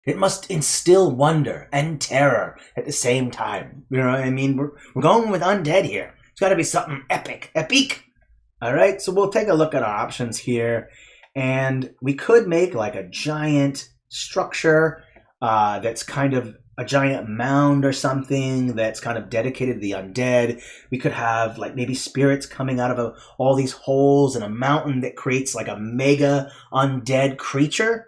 It must instill wonder and terror at the same time. You know what I mean? We're going with undead here. It's got to be something epic. All right, so we'll take a look at our options here. And we could make like a giant structure that's kind of a giant mound or something that's kind of dedicated to the undead. We could have like maybe spirits coming out of all these holes in a mountain that creates like a mega undead creature.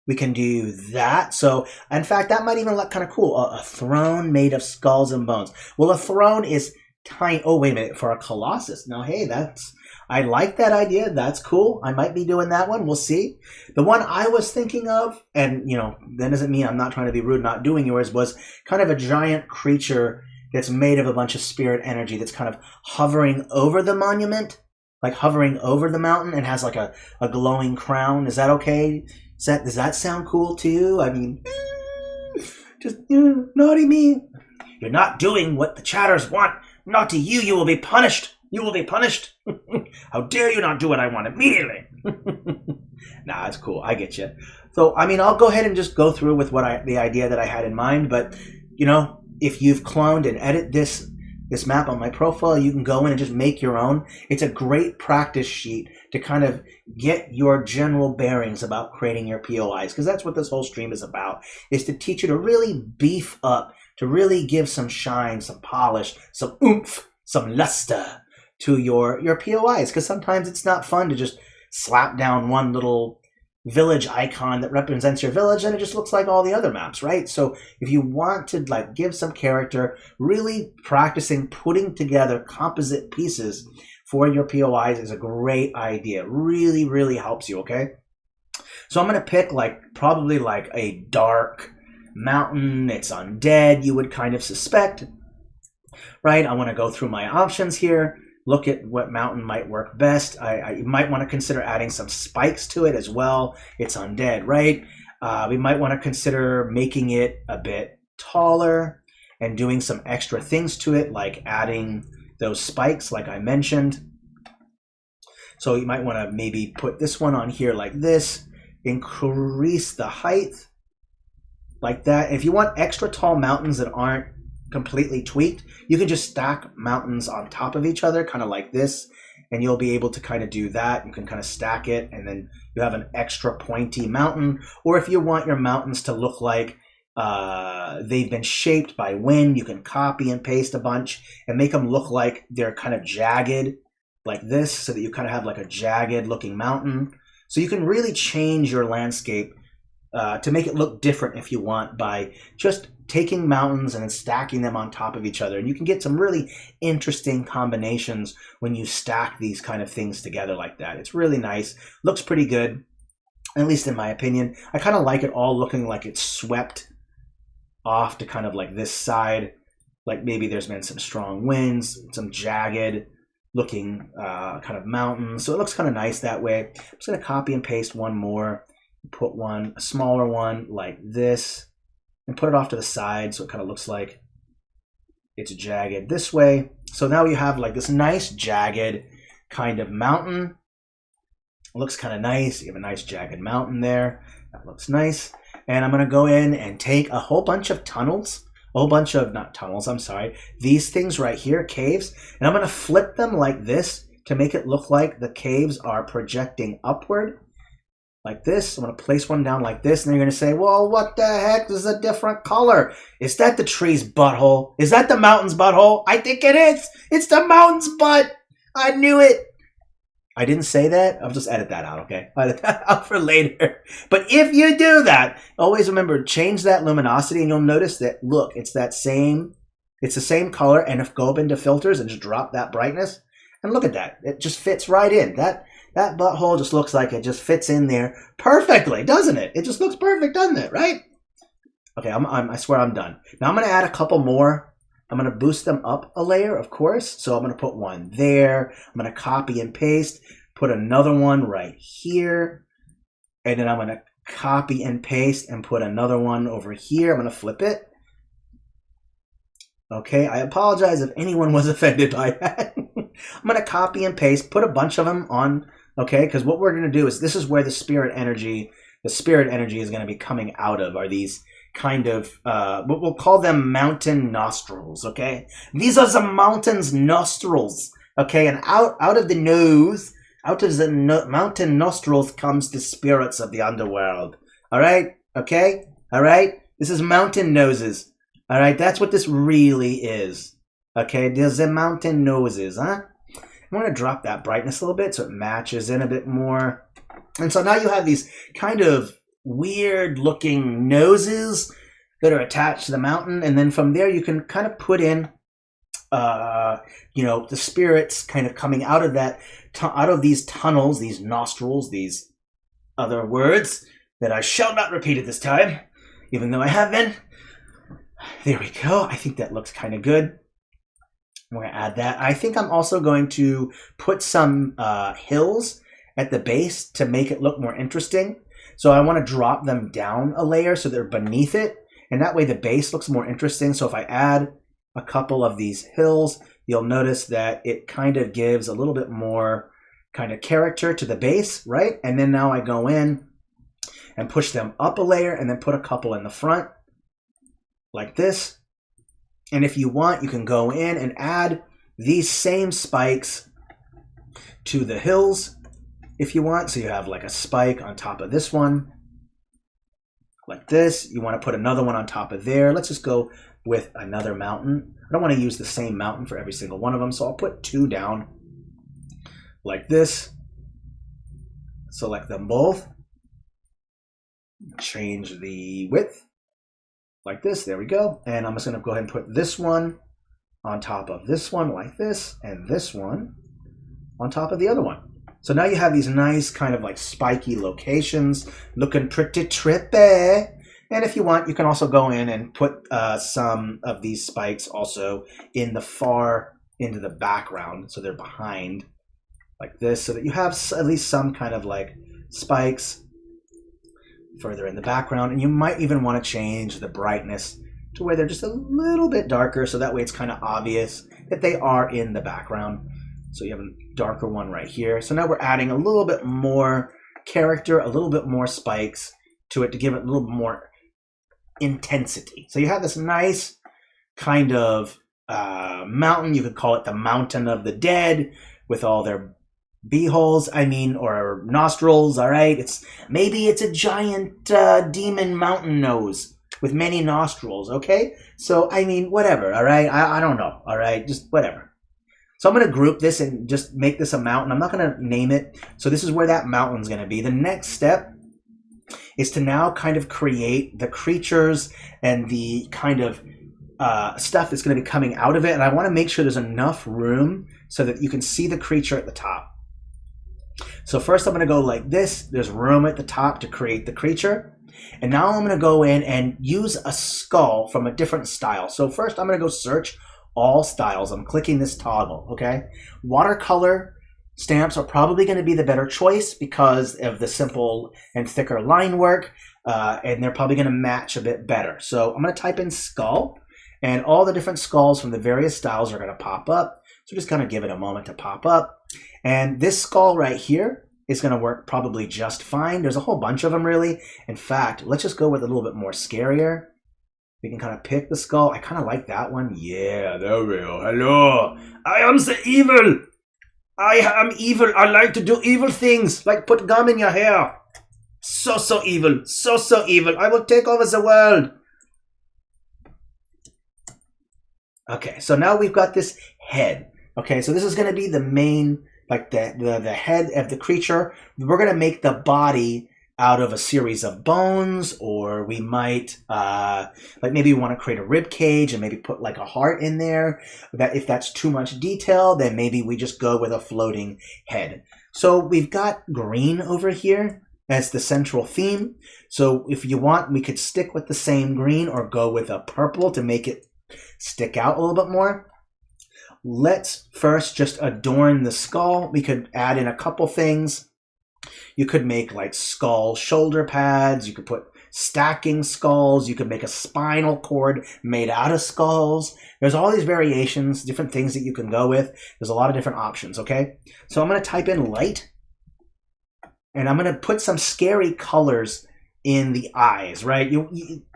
We can do that. So, in fact, that might even look kind of cool. A throne made of skulls and bones. Well, a throne is tiny. Oh, wait a minute. For a colossus. Now, hey, I like that idea. That's cool. I might be doing that one. We'll see. The one I was thinking of, and, that doesn't mean I'm not trying to be rude, not doing yours, was kind of a giant creature that's made of a bunch of spirit energy that's kind of hovering over the monument, like hovering over the mountain, and has like a glowing crown. Is that okay? Does that sound cool to you? I mean, just, naughty me. You're not doing what the chatters want. Naughty you, you will be punished. You will be punished. How dare you not do what I want immediately? Nah, it's cool. I get you. So, I mean, I'll go ahead and just go through with the idea that I had in mind. But, if you've cloned and edit this map on my profile, you can go in and just make your own. It's a great practice sheet to kind of get your general bearings about creating your POIs, because that's what this whole stream is about, is to teach you to really beef up, to really give some shine, some polish, some oomph, some luster to your POIs, because sometimes it's not fun to just slap down one little village icon that represents your village and it just looks like all the other maps, right? So if you want to like give some character, really practicing putting together composite pieces for your POIs is a great idea. Really, really helps you, okay? So I'm going to pick probably a dark mountain. It's undead, you would kind of suspect, right? I want to go through my options here. Look at what mountain might work best. You might want to consider adding some spikes to it as well. It's undead, right? We might want to consider making it a bit taller and doing some extra things to it, like adding those spikes like I mentioned. So you might want to maybe put this one on here like this, increase the height like that. If you want extra tall mountains that aren't completely tweaked, you can just stack mountains on top of each other, kind of like this, and you'll be able to kind of do that. You can kind of stack it, and then you have an extra pointy mountain. Or if you want your mountains to look like they've been shaped by wind, you can copy and paste a bunch and make them look like they're kind of jagged like this, so that you kind of have like a jagged looking mountain. So you can really change your landscape to make it look different if you want, by just taking mountains and then stacking them on top of each other. And you can get some really interesting combinations when you stack these kind of things together like that. It's really nice. Looks pretty good, at least in my opinion. I kind of like it all looking like it's swept off to kind of like this side. Like maybe there's been some strong winds, some jagged looking kind of mountains. So it looks kind of nice that way. I'm just going to copy and paste one more. Put a smaller one like this, and put it off to the side so it kind of looks like it's jagged this way. So now you have like this nice jagged kind of mountain. It looks kind of nice. You have a nice jagged mountain there. That looks nice. And I'm going to go in and take a whole bunch of tunnels, not tunnels, I'm sorry, these things right here, caves, and I'm going to flip them like this to make it look like the caves are projecting upward. Like this. I'm going to place one down like this, and then you're going to say, well, what the heck? This is a different color. Is that the tree's butthole? Is that the mountain's butthole? I think it is. It's the mountain's butt. I knew it. I didn't say that. I'll just edit that out, okay? I'll edit that out for later. But if you do that, always remember, change that luminosity, and you'll notice that, look, it's the same color, and if go up into filters and just drop that brightness, and look at that. It just fits right in. That butthole just looks like it just fits in there perfectly, doesn't it? It just looks perfect, doesn't it, right? Okay, I swear I'm done. Now I'm going to add a couple more. I'm going to boost them up a layer, of course. So I'm going to put one there. I'm going to copy and paste, put another one right here. And then I'm going to copy and paste and put another one over here. I'm going to flip it. Okay, I apologize if anyone was offended by that. I'm going to copy and paste, put a bunch of them on. Okay, because what we're going to do is, this is where the spirit energy the spirit energy is going to be coming out of are these kind of, we'll call them mountain nostrils, okay? These are the mountain's nostrils, okay? And out of the nose, out of the mountain nostrils comes the spirits of the underworld, all right? Okay? All right? This is mountain noses, all right? That's what this really is, okay? There's the mountain noses, huh? I'm going to drop that brightness a little bit so it matches in a bit more. And so now you have these kind of weird looking noses that are attached to the mountain. And then from there you can kind of put in, the spirits kind of coming out of that, out of these tunnels, these nostrils, these other words that I shall not repeat at this time, even though I have been. There we go. I think that looks kind of good. I'm going to add that. I think I'm also going to put some hills at the base to make it look more interesting. So I want to drop them down a layer so they're beneath it. And that way the base looks more interesting. So if I add a couple of these hills, you'll notice that it kind of gives a little bit more kind of character to the base, right? And then now I go in and push them up a layer and then put a couple in the front like this. And if you want, you can go in and add these same spikes to the hills if you want. So you have like a spike on top of this one, like this. You want to put another one on top of there. Let's just go with another mountain. I don't want to use the same mountain for every single one of them, so I'll put 2 down like this. Select them both. Change the width. Like this, there we go. And I'm just going to go ahead and put this one on top of this one like this, and this one on top of the other one. So now you have these nice kind of like spiky locations looking pretty trippy. And if you want, you can also go in and put some of these spikes also in the far into the background. So they're behind like this, so that you have at least some kind of like spikes further in the background. And you might even want to change the brightness to where they're just a little bit darker, so that way it's kind of obvious that they are in the background. So you have a darker one right here. So now we're adding a little bit more character, a little bit more spikes to it to give it a little more intensity. So you have this nice kind of mountain. You could call it the Mountain of the Dead with all their beeholes, or nostrils, all right? Maybe it's a giant demon mountain nose with many nostrils, okay? So, whatever, all right? I don't know, all right? Just whatever. So I'm going to group this and just make this a mountain. I'm not going to name it. So this is where that mountain's going to be. The next step is to now kind of create the creatures and the kind of stuff that's going to be coming out of it. And I want to make sure there's enough room so that you can see the creature at the top. So first I'm going to go like this. There's room at the top to create the creature. And now I'm going to go in and use a skull from a different style. So first I'm going to go search all styles. I'm clicking this toggle, okay? Watercolor stamps are probably going to be the better choice because of the simple and thicker line work. And they're probably going to match a bit better. So I'm going to type in skull. And all the different skulls from the various styles are going to pop up. So just kind of give it a moment to pop up. And this skull right here is going to work probably just fine. There's a whole bunch of them, really. In fact, let's just go with a little bit more scarier. We can kind of pick the skull. I kind of like that one. Yeah, there we go. Hello. I am the evil. I am evil. I like to do evil things, like put gum in your hair. So evil. So evil. I will take over the world. Okay, so now we've got this head. Okay, so this is going to be the main, like the head of the creature. We're going to make the body out of a series of bones, or we might, like maybe we want to create a rib cage and maybe put like a heart in there. That if that's too much detail, then maybe we just go with a floating head. So we've got green over here as the central theme. So if you want, we could stick with the same green or go with a purple to make it stick out a little bit more. Let's first just adorn the skull. We could add in a couple things. You could make like skull shoulder pads. You could put stacking skulls. You could make a spinal cord made out of skulls. There's all these variations, different things that you can go with. There's a lot of different options, okay? So I'm going to type in light. And I'm going to put some scary colors in the eyes, right? You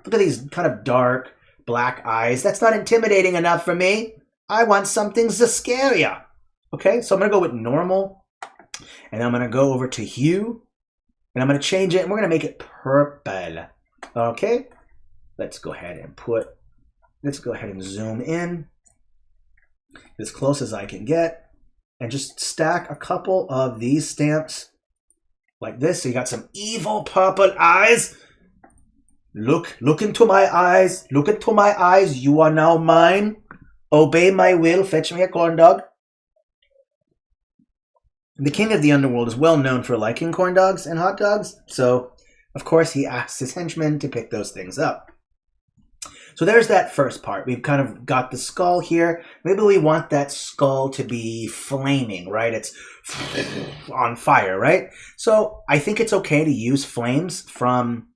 look at these kind of dark black eyes. That's not intimidating enough for me. I want something scarier. Okay, so I'm going to go with normal. And I'm going to go over to hue. And I'm going to change it. And we're going to make it purple. Okay, let's go ahead and zoom in as close as I can get. And just stack a couple of these stamps like this. So you got some evil purple eyes. Look into my eyes. Look into my eyes. You are now mine. Obey my will. Fetch me a corn dog. The king of the underworld is well known for liking corn dogs and hot dogs. So, of course, he asks his henchmen to pick those things up. So there's that first part. We've kind of got the skull here. Maybe we want that skull to be flaming, right? It's on fire, right? So I think it's okay to use flames from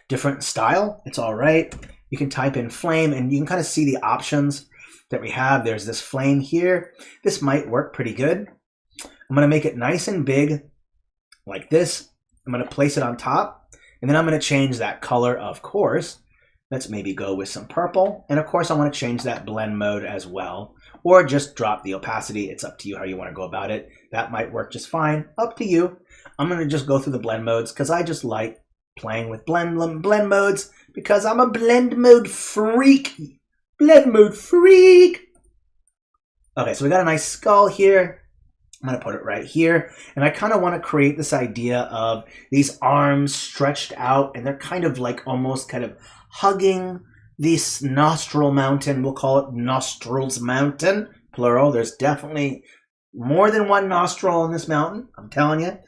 different style. It's all right. You can type in flame and you can kind of see the options that we have. There's this flame here. This might work pretty good. I'm going to make it nice and big like this. I'm going to place it on top. And then I'm going to change that color, of course. Let's maybe go with some purple. And of course, I want to change that blend mode as well. Or just drop the opacity. It's up to you how you want to go about it. That might work just fine. Up to you. I'm going to just go through the blend modes because I just like playing with blend modes because I'm a blend mode freak. Blend mode freak. Okay, so we got a nice skull here. I'm going to put it right here. And I kind of want to create this idea of these arms stretched out. And they're kind of like almost kind of hugging this nostril mountain. We'll call it Nostrils Mountain, plural. There's definitely more than one nostril on this mountain. I'm telling you.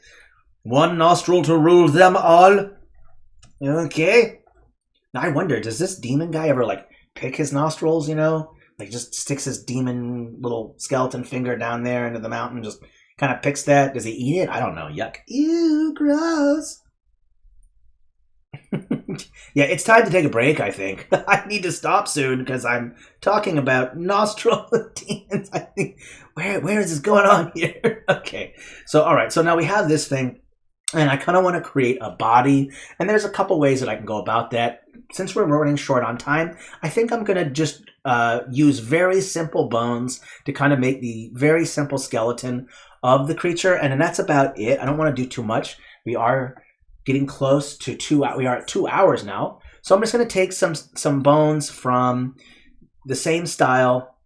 One nostril to rule them all. Okay. Now I wonder, does this demon guy ever like pick his nostrils, you know? Like just sticks his demon little skeleton finger down there into the mountain, just kind of picks that. Does he eat it? I don't know. Yuck. Ew, gross. Yeah, it's time to take a break, I think. I need to stop soon because I'm talking about nostril demons. I think, where is this going on here? Okay, so all right, so now we have this thing, and I kind of want to create a body, and there's a couple ways that I can go about that. Since we're running short on time, I think I'm going to just use very simple bones to kind of make the very simple skeleton of the creature, and then that's about it. I don't want to do too much. We are getting close to we are at 2 hours now. So I'm just going to take some bones from the same style,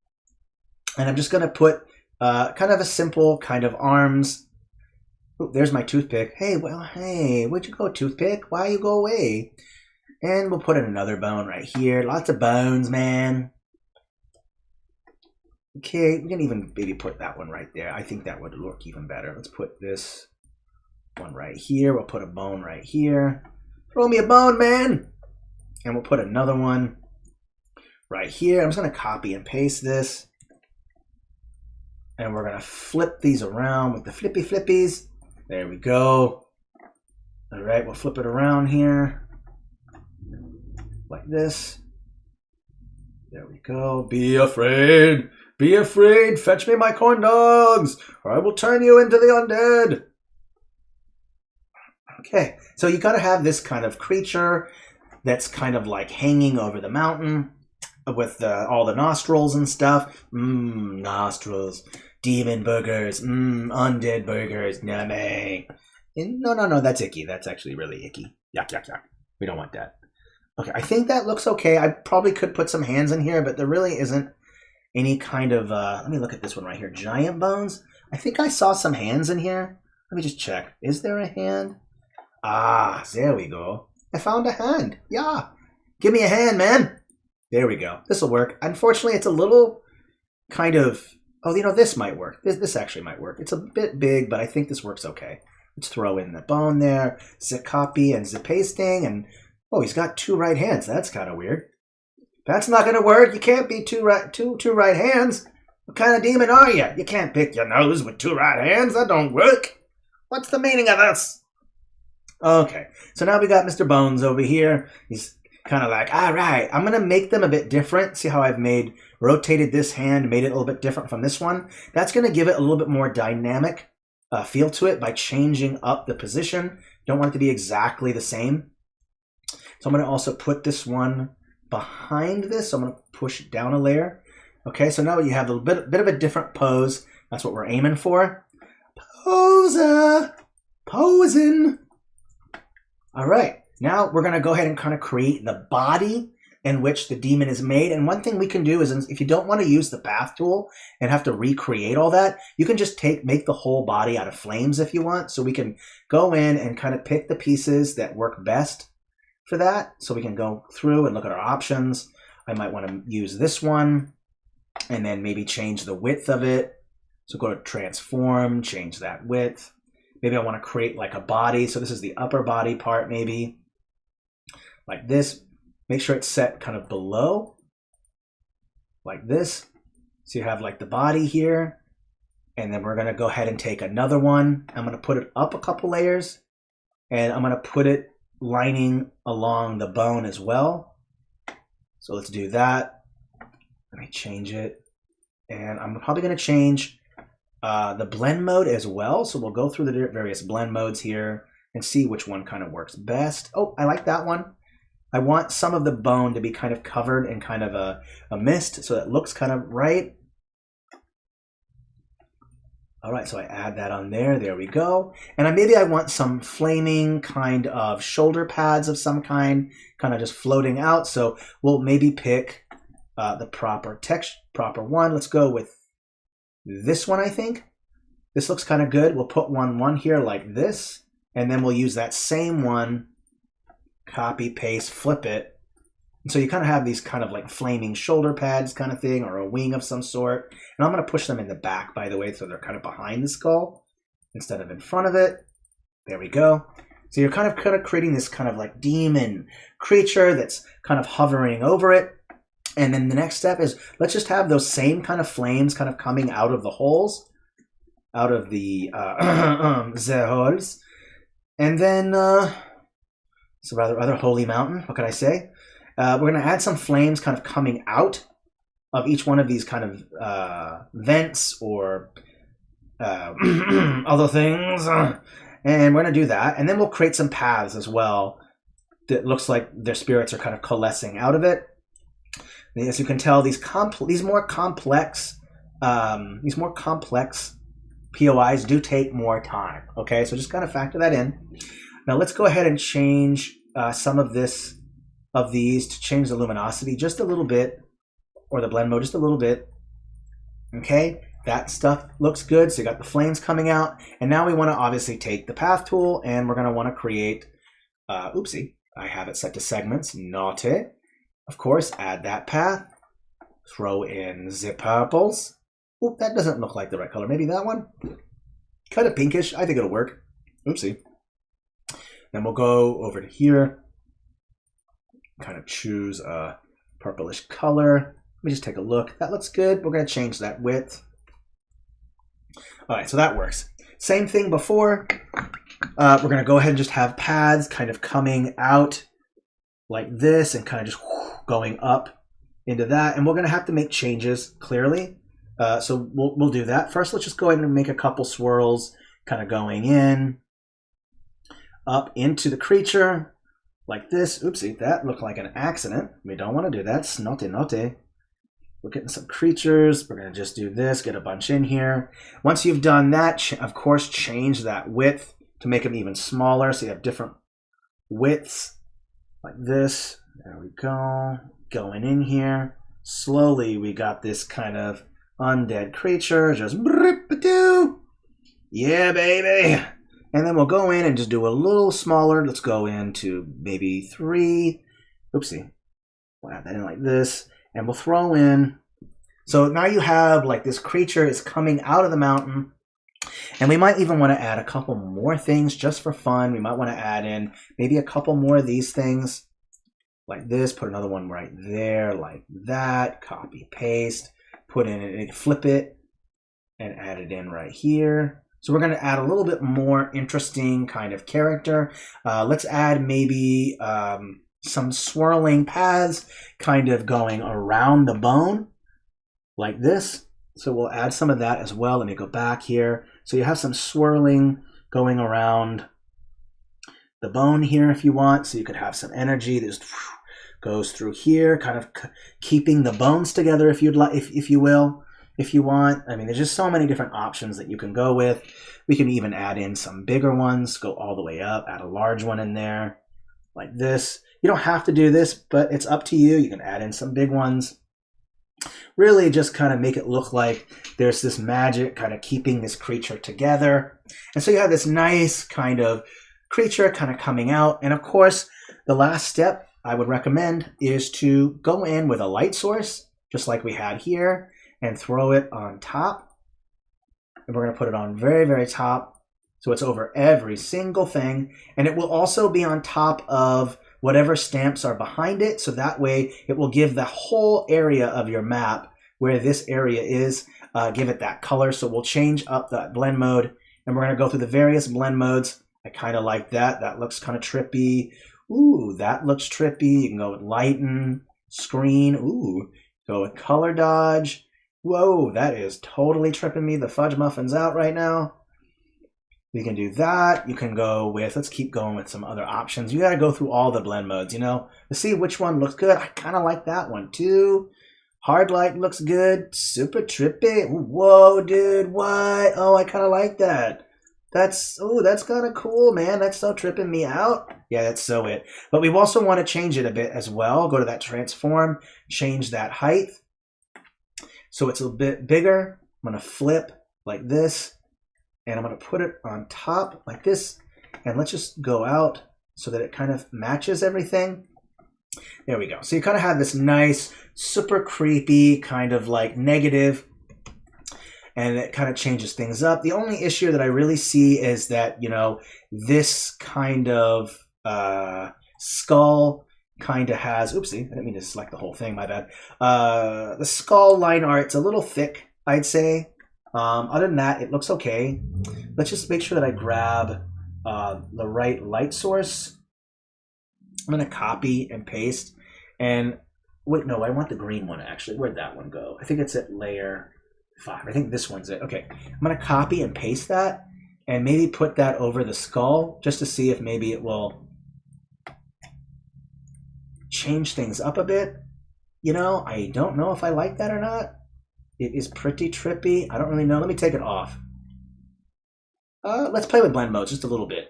and I'm just going to put kind of a simple kind of arms. Oh, there's my toothpick. Hey, where'd you go, toothpick? Why you go away? And we'll put in another bone right here. Lots of bones, man. Okay, we can even maybe put that one right there. I think that would look even better. Let's put this one right here. We'll put a bone right here. Throw me a bone, man. And we'll put another one right here. I'm just going to copy and paste this. And we're going to flip these around with the flippy flippies. There we go. All right, we'll flip it around here like this. There we go. Be afraid. Be afraid. Fetch me my corn dogs, or I will turn you into the undead. Okay, so you got to have this kind of creature that's kind of like hanging over the mountain with all the nostrils and stuff. Nostrils. Demon burgers. Undead burgers. Yummy. No, that's icky. That's actually really icky. Yuck, yuck, yuck. We don't want that. Okay, I think that looks okay. I probably could put some hands in here, but there really isn't any kind of... let me look at this one right here. Giant bones. I think I saw some hands in here. Let me just check. Is there a hand? Ah, there we go. I found a hand. Yeah. Give me a hand, man. There we go. This will work. Unfortunately, it's a little kind of... Oh, you know, this might work. This actually might work. It's a bit big, but I think this works okay. Let's throw in the bone there. Zip copy and zip pasting. And, oh, he's got 2 right hands. That's kind of weird. That's not going to work. You can't be two right hands. What kind of demon are you? You can't pick your nose with 2 right hands. That don't work. What's the meaning of this? Okay, so now we got Mr. Bones over here. He's kind of like, all right, I'm going to make them a bit different. See how I've rotated this hand, made it a little bit different from this one? That's going to give it a little bit more dynamic feel to it by changing up the position. Don't want it to be exactly the same. So I'm going to also put this one behind this. So I'm going to push it down a layer. Okay, so now you have a bit of a different pose. That's what we're aiming for. Poser! Posing! All right, now we're going to go ahead and kind of create the body in which the demon is made. And one thing we can do is, if you don't want to use the path tool and have to recreate all that, you can just make the whole body out of flames if you want. So we can go in and kind of pick the pieces that work best for that. So we can go through and look at our options. I might want to use this one and then maybe change the width of it. So go to transform, change that width. Maybe I want to create like a body. So this is the upper body part, maybe like this. Make sure it's set kind of below, like this. So you have like the body here. And then we're going to go ahead and take another one. I'm going to put it up a couple layers. And I'm going to put it lining along the bone as well. So let's do that. Let me change it. And I'm probably going to change the blend mode as well. So we'll go through the various blend modes here and see which one kind of works best. Oh, I like that one. I want some of the bone to be kind of covered in kind of a mist, so it looks kind of right. All right, so I add that on there. There we go. And maybe I want some flaming kind of shoulder pads of some kind of just floating out. So we'll maybe pick the proper one. Let's go with this one, I think. This looks kind of good. We'll put one here like this, and then we'll use that same one. Copy, paste, flip it. And so you kind of have these kind of like flaming shoulder pads kind of thing, or a wing of some sort. And I'm going to push them in the back, by the way, so they're kind of behind the skull instead of in front of it. There we go. So you're kind of creating this kind of like demon creature that's kind of hovering over it. And then the next step is, let's just have those same kind of flames kind of coming out of the holes, out of the holes. And then... it's a rather holy mountain. What can I say? We're going to add some flames kind of coming out of each one of these kind of vents or other things. And we're going to do that. And then we'll create some paths as well that looks like their spirits are kind of coalescing out of it. And as you can tell, these more complex POIs do take more time. Okay, so just kind of factor that in. Now let's go ahead and change some of these to change the luminosity just a little bit, or the blend mode just a little bit. Okay, that stuff looks good. So you got the flames coming out, and now we want to obviously take the path tool, and we're going to want to create. Oopsie, I have it set to segments. Naughty. Of course, add that path. Throw in the purples. Oop, that doesn't look like the right color. Maybe that one. Kind of pinkish. I think it'll work. Oopsie. Then we'll go over to here, kind of choose a purplish color. Let me just take a look. That looks good. We're going to change that width. All right, so that works. Same thing before. We're going to go ahead and just have paths kind of coming out like this and kind of just going up into that. And we're going to have to make changes, clearly. So we'll do that. First, let's just go ahead and make a couple swirls kind of going in. Up into the creature like this. Oopsie, that looked like an accident. We don't want to do that. Snotty. We're getting some creatures. We're going to just do this, get a bunch in here. Once you've done that, of course, change that width to make them even smaller. So you have different widths like this. There we go. Going in here. Slowly, we got this kind of undead creature. Just yeah, baby. And then we'll go in and just do a little smaller. Let's go into maybe 3. Oopsie. We'll add that in like this. And we'll throw in. So now you have like this creature is coming out of the mountain. And we might even want to add a couple more things just for fun. We might want to add in maybe a couple more of these things. Like this. Put another one right there. Like that. Copy, paste. Put in it, flip it. And add it in right here. So we're going to add a little bit more interesting kind of character. Let's add maybe some swirling paths kind of going around the bone like this. So we'll add some of that as well. Let me go back here. So you have some swirling going around the bone here if you want, so you could have some energy that just goes through here, kind of keeping the bones together if you'd like, if you will, if you want. I mean, there's just so many different options that you can go with. We can even add in some bigger ones, go all the way up, add a large one in there like this. You don't have to do this, but it's up to you. You can add in some big ones. Really just kind of make it look like there's this magic kind of keeping this creature together. And so you have this nice kind of creature kind of coming out. And of course, the last step I would recommend is to go in with a light source, just like we had here, and throw it on top. And we're going to put it on very, very top, so it's over every single thing. And it will also be on top of whatever stamps are behind it, so that way it will give the whole area of your map where this area is, give it that color. So we'll change up that blend mode, and we're going to go through the various blend modes. I kind of like that. That looks kind of trippy. Ooh, that looks trippy. You can go with lighten, screen. Ooh, go with color dodge. Whoa, that is totally tripping me. The fudge muffin's out right now. You can do that. You can go with, let's keep going with some other options. You got to go through all the blend modes, you know, to see which one looks good. I kind of like that one too. Hard light looks good. Super trippy. Whoa, dude, what? Oh, I kind of like that. That's kind of cool, man. That's so tripping me out. Yeah, that's so it. But we also want to change it a bit as well. Go to that transform, change that height, so it's a bit bigger. I'm going to flip like this, and I'm going to put it on top like this. And let's just go out so that it kind of matches everything. There we go. So you kind of have this nice, super creepy kind of like negative, and it kind of changes things up. The only issue that I really see is that, you know, this kind of skull kind of has, oopsie, I didn't mean to select the whole thing, my bad. The skull line art's a little thick, I'd say. Other than that, it looks okay. Let's just make sure that I grab the right light source. I'm going to copy and paste. And wait, no, I want the green one actually. Where'd that one go? I think it's at layer 5. I think this one's it. Okay, I'm going to copy and paste that and maybe put that over the skull just to see if maybe it will change things up a bit. You know, I don't know if I like that or not. It is pretty trippy. I don't really know. Let me take it off. Let's play with blend modes just a little bit.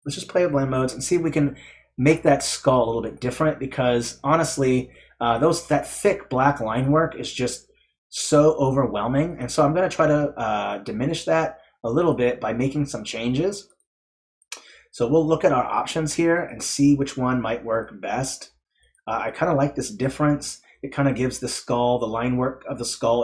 Let's just play with blend modes and see if we can make that skull a little bit different, because honestly, that thick black line work is just so overwhelming. And so I'm going to try to diminish that a little bit by making some changes. So we'll look at our options here and see which one might work best. I kind of like this difference. It kind of gives the skull, the line work of the skull is